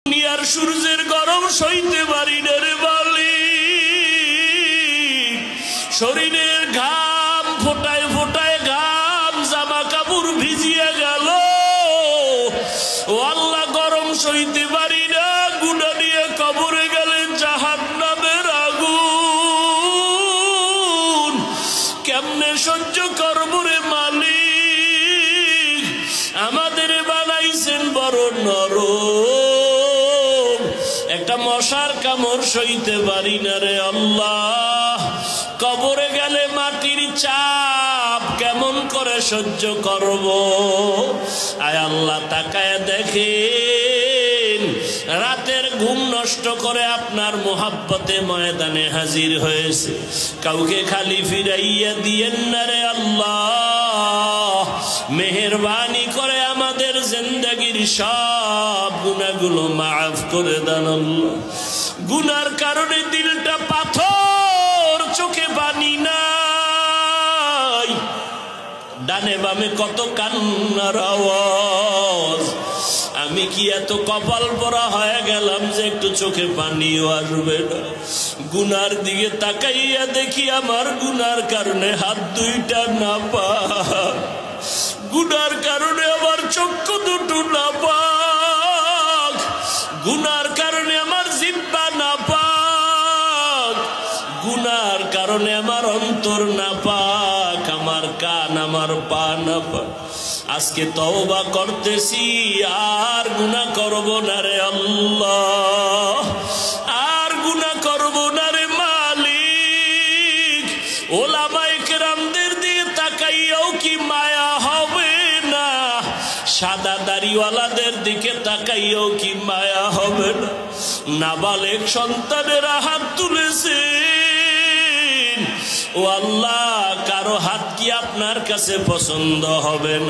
দুনিয়ার সূর্যের গরম সইতে পারি না রে মালিক। শরীরের ঘাম ফোটায় ফোটায় ঘাম, জামা কাপড় ভিজিয়ে গেল। ও আল্লাহ, গরম সইতে পারি না, গুনাহ নিয়ে কবরে গেলে জাহান্নামের আগুন কেমনে সহ্য করব রে মালিক? আমাদের বানাইছেন বড় নরম, একটা মশার কামড় সইতে পারি না রে আল্লাহ। কবরে গেলে মাটির চাপ কেমন করে সহ্য করব? আয় আল্লাহ, তাকায় দেখেন, রাতের ঘুম নষ্ট করে আপনার মোহাব্বতে ময়দানে হাজির হয়েছে। কাউকে খালি ফিরাইয়া দিয়েন না রে আল্লাহ। মেহেরবানি করে আমাদের জিন্দেগীর সব গুনাহগুলো মাফ করে দেন আল্লাহ। গুনার কারণে দিলটা পাথর, চোখে পানি নাই, ডানে বামে কত কান্নার আওয়াজ। আমি কি এত কপাল পরা হয়ে গেলাম যে একটু চোখে পানিও আসবে না? গুনার দিকে তাকাইয়া দেখি আমার গুনার কারণে হাত দুইটা না পাক, গুনার কারণে আমার চক্ষু দুটো না পাক, গুনার কারণে আমার জিহ্বা না পাক, গুনার কারণে আমার অন্তর না পাক, আমার কান আমার পা না পাক। আজকে তওবা করতেছি, আর গুনাহ করব না রে আল্লাহ, আর গুনাহ করব না রে মালিক। ওলামায়ে কেরামদের দিকে তাকাইয়াও কি মায়া হবে না? সাদা দাড়িওয়ালাদের দিকে তাকাইয়াও কি মায়া হবে না? নাবালেগ সন্তানেরা হাত তুলেছে। ও আল্লাহ, কারো হাত কি আপনার কাছে পছন্দ হবে না?